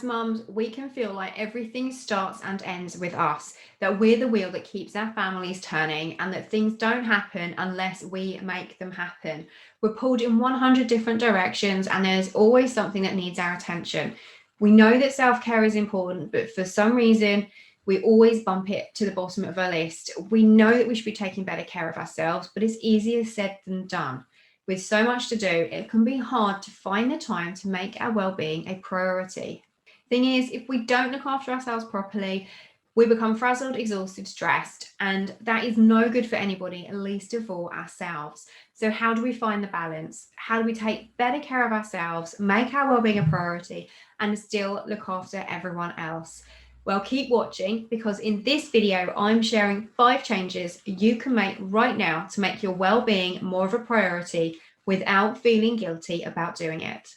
As mums, we can feel like everything starts and ends with us, that we're the wheel that keeps our families turning, and that things don't happen unless we make them happen. We're pulled in 100 different directions, and there's always something that needs our attention. We know that self-care is important, but for some reason, we always bump it to the bottom of our list. We know that we should be taking better care of ourselves, but it's easier said than done. With so much to do, it can be hard to find the time to make our well-being a priority. Thing is, if we don't look after ourselves properly, we become frazzled, exhausted, stressed, and that is no good for anybody, least of all ourselves. So how do we find the balance? How do we take better care of ourselves, make our well-being a priority, and still look after everyone else? Well, keep watching, because in this video, I'm sharing 5 changes you can make right now to make your well-being more of a priority without feeling guilty about doing it.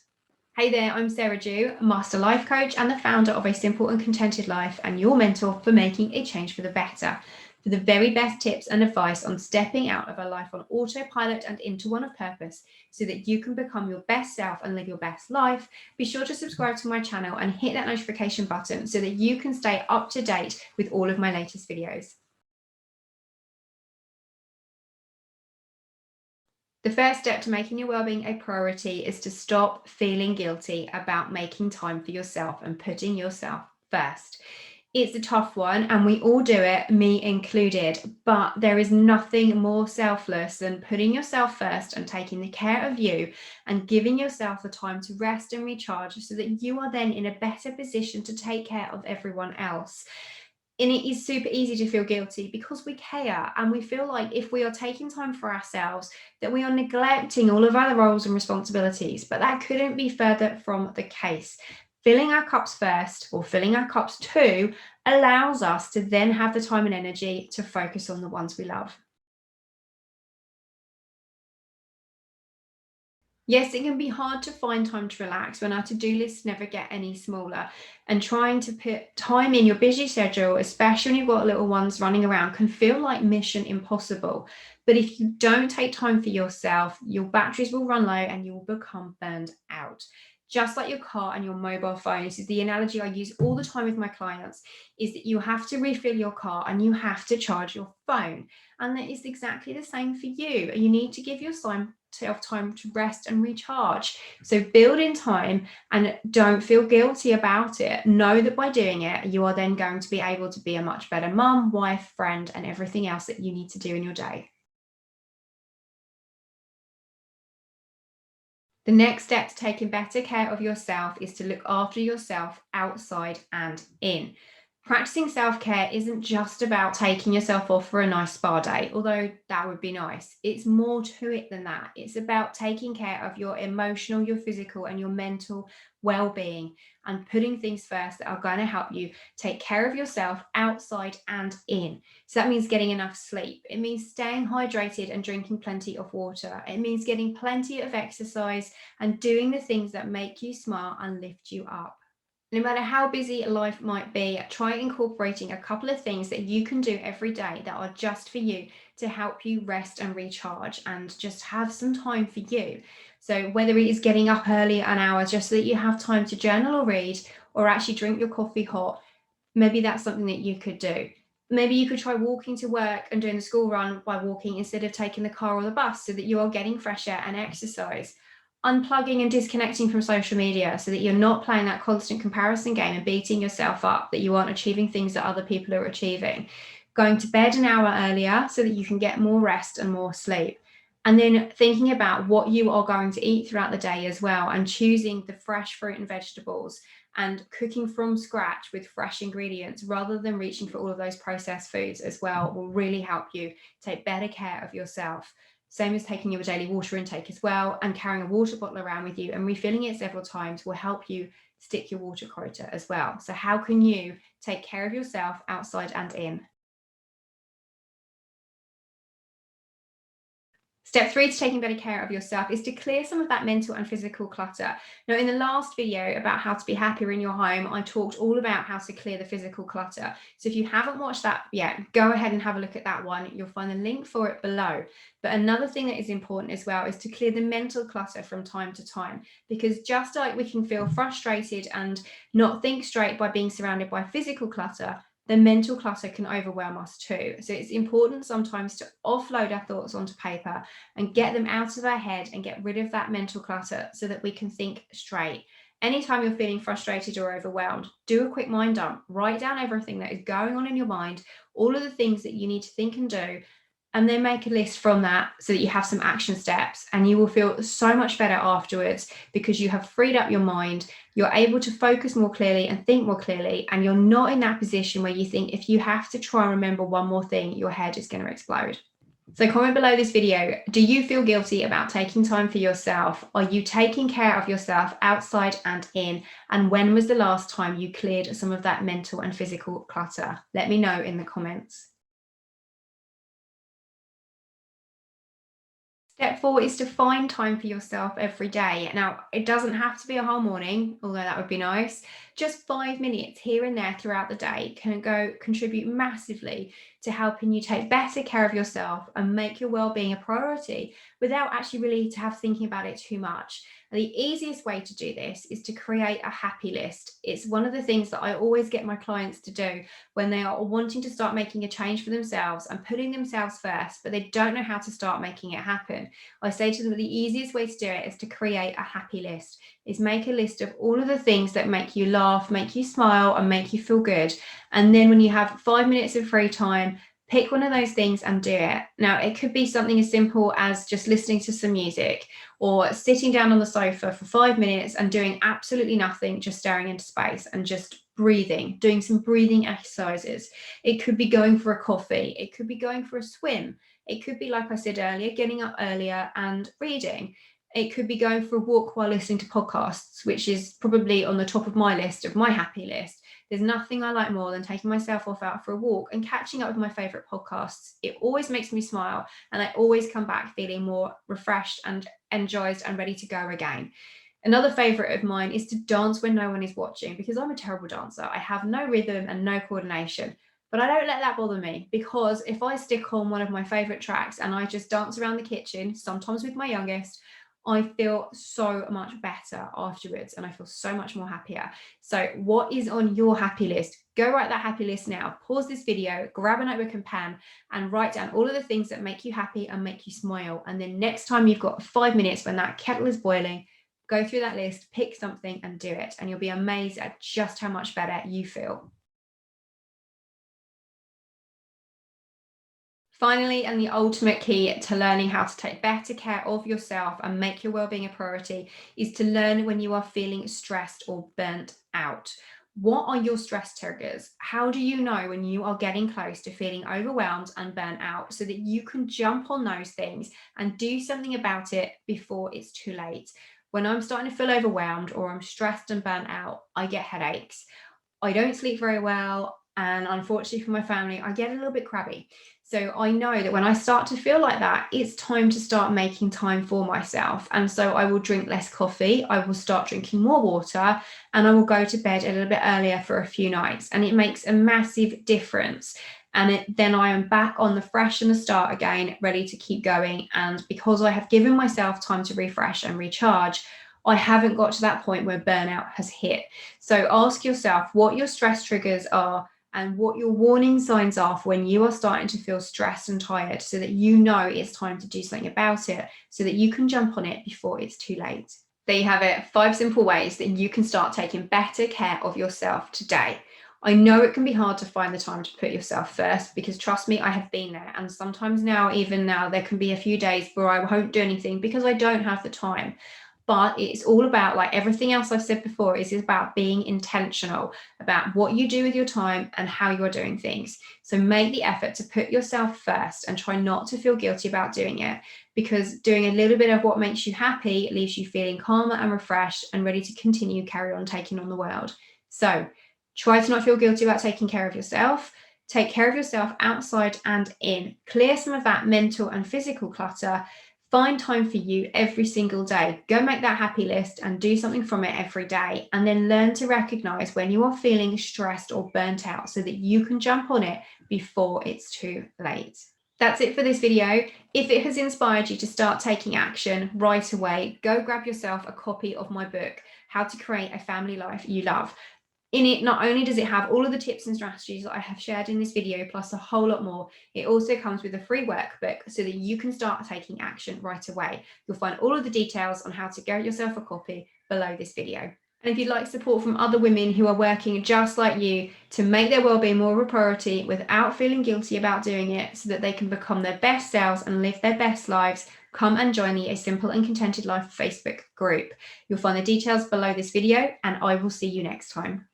Hey there, I'm Sarah Dew, Master Life Coach and the founder of A Simple and Contented Life, and your mentor for making a change for the better. For the very best tips and advice on stepping out of a life on autopilot and into one of purpose, so that you can become your best self and live your best life, be sure to subscribe to my channel and hit that notification button so that you can stay up to date with all of my latest videos. The first step to making your well-being a priority is to stop feeling guilty about making time for yourself and putting yourself first. It's a tough one, and we all do it, me included, but there is nothing more selfless than putting yourself first and taking the care of you and giving yourself the time to rest and recharge so that you are then in a better position to take care of everyone else. And it is super easy to feel guilty because we care, and we feel like if we are taking time for ourselves, that we are neglecting all of our roles and responsibilities. But that couldn't be further from the case. Filling our cups first, or filling our cups too, allows us to then have the time and energy to focus on the ones we love. Yes, it can be hard to find time to relax when our to-do lists never get any smaller. And trying to put time in your busy schedule, especially when you've got little ones running around, can feel like mission impossible. But if you don't take time for yourself, your batteries will run low and you will become burned out. Just like your car and your mobile phone, this is the analogy I use all the time with my clients, is that you have to refill your car and you have to charge your phone. And that is exactly the same for you. You need to give yourself time to rest and recharge. So build in time and don't feel guilty about it. Know that by doing it, you are then going to be able to be a much better mum, wife, friend, and everything else that you need to do in your day. The next step to taking better care of yourself is to look after yourself outside and in. Practicing self-care isn't just about taking yourself off for a nice spa day, although that would be nice. It's more to it than that. It's about taking care of your emotional, your physical, and your mental well-being, and putting things first that are going to help you take care of yourself outside and in. So that means getting enough sleep. It means staying hydrated and drinking plenty of water. It means getting plenty of exercise and doing the things that make you smile and lift you up. No matter how busy life might be, try incorporating a couple of things that you can do every day that are just for you to help you rest and recharge and just have some time for you. So whether it is getting up early an hour just so that you have time to journal or read, or actually drink your coffee hot, maybe that's something that you could do. Maybe you could try walking to work and doing the school run by walking instead of taking the car or the bus, so that you are getting fresh air and exercise. Unplugging and disconnecting from social media so that you're not playing that constant comparison game and beating yourself up that you aren't achieving things that other people are achieving. Going to bed an hour earlier so that you can get more rest and more sleep. And then thinking about what you are going to eat throughout the day as well, and choosing the fresh fruit and vegetables and cooking from scratch with fresh ingredients rather than reaching for all of those processed foods as well will really help you take better care of yourself. Same as taking your daily water intake as well, and carrying a water bottle around with you and refilling it several times will help you stick your water quota as well. So how can you take care of yourself outside and in? Step 3 to taking better care of yourself is to clear some of that mental and physical clutter. Now, in the last video about how to be happier in your home, I talked all about how to clear the physical clutter. So if you haven't watched that yet, go ahead and have a look at that one. You'll find the link for it below. But another thing that is important as well is to clear the mental clutter from time to time, because just like we can feel frustrated and not think straight by being surrounded by physical clutter, the mental clutter can overwhelm us too. So it's important sometimes to offload our thoughts onto paper and get them out of our head and get rid of that mental clutter so that we can think straight. Anytime you're feeling frustrated or overwhelmed, do a quick mind dump. Write down everything that is going on in your mind, all of the things that you need to think and do, and then make a list from that so that you have some action steps, and you will feel so much better afterwards because you have freed up your mind. You're able to focus more clearly and think more clearly, and you're not in that position where you think if you have to try and remember one more thing, your head is going to explode. So comment below this video, do you feel guilty about taking time for yourself? Are you taking care of yourself outside and in? And when was the last time you cleared some of that mental and physical clutter? Let me know in the comments. Step 4 is to find time for yourself every day. Now, it doesn't have to be a whole morning, although that would be nice. Just 5 minutes here and there throughout the day can contribute massively to helping you take better care of yourself and make your well-being a priority without actually really thinking about it too much. And the easiest way to do this is to create a happy list. It's one of the things that I always get my clients to do when they are wanting to start making a change for themselves and putting themselves first, but they don't know how to start making it happen. I say to them that the easiest way to do it is to create a happy list, is make a list of all of the things that make you laugh, make you smile, and make you feel good. And then when you have 5 minutes of free time, pick one of those things and do it. Now, it could be something as simple as just listening to some music or sitting down on the sofa for 5 minutes and doing absolutely nothing, just staring into space and just breathing, doing some breathing exercises. It could be going for a coffee. It could be going for a swim. It could be, like I said earlier, getting up earlier and reading. It could be going for a walk while listening to podcasts, which is probably on the top of my list of my happy list. There's nothing I like more than taking myself off out for a walk and catching up with my favorite podcasts. It always makes me smile, and I always come back feeling more refreshed and energized and ready to go again. Another favorite of mine is to dance when no one is watching, because I'm a terrible dancer. I have no rhythm and no coordination, but I don't let that bother me, because if I stick on one of my favorite tracks and I just dance around the kitchen, sometimes with my youngest, I feel so much better afterwards and I feel so much more happier. So what is on your happy list? Go write that happy list now. Pause this video, grab a notebook and pen, and write down all of the things that make you happy and make you smile. And then next time you've got 5 minutes when that kettle is boiling, go through that list, pick something and do it. And you'll be amazed at just how much better you feel. Finally, and the ultimate key to learning how to take better care of yourself and make your well-being a priority is to learn when you are feeling stressed or burnt out. What are your stress triggers? How do you know when you are getting close to feeling overwhelmed and burnt out so that you can jump on those things and do something about it before it's too late? When I'm starting to feel overwhelmed or I'm stressed and burnt out, I get headaches. I don't sleep very well. And unfortunately for my family, I get a little bit crabby. So I know that when I start to feel like that, it's time to start making time for myself. And so I will drink less coffee. I will start drinking more water, and I will go to bed a little bit earlier for a few nights. And it makes a massive difference. And then I am back on the fresh and the start again, ready to keep going. And because I have given myself time to refresh and recharge, I haven't got to that point where burnout has hit. So ask yourself what your stress triggers are and what your warning signs are for when you are starting to feel stressed and tired, so that you know it's time to do something about it, so that you can jump on it before it's too late. There you have it, 5 simple ways that you can start taking better care of yourself today. I know it can be hard to find the time to put yourself first, because trust me, I have been there. And sometimes even now, there can be a few days where I won't do anything because I don't have the time. But it's all about, like everything else I've said before, is about being intentional about what you do with your time and how you're doing things. So make the effort to put yourself first and try not to feel guilty about doing it, because doing a little bit of what makes you happy leaves you feeling calmer and refreshed and ready to carry on taking on the world. So try to not feel guilty about taking care of yourself. Take care of yourself outside and in. Clear some of that mental and physical clutter. Find time for you every single day. Go make that happy list and do something from it every day. And then learn to recognize when you are feeling stressed or burnt out so that you can jump on it before it's too late. That's it for this video. If it has inspired you to start taking action right away, go grab yourself a copy of my book, How to Create a Family Life You Love. In it, not only does it have all of the tips and strategies that I have shared in this video, plus a whole lot more, it also comes with a free workbook so that you can start taking action right away. You'll find all of the details on how to get yourself a copy below this video. And if you'd like support from other women who are working just like you to make their well-being more of a priority without feeling guilty about doing it so that they can become their best selves and live their best lives, come and join the A Simple and Contented Life Facebook group. You'll find the details below this video, and I will see you next time.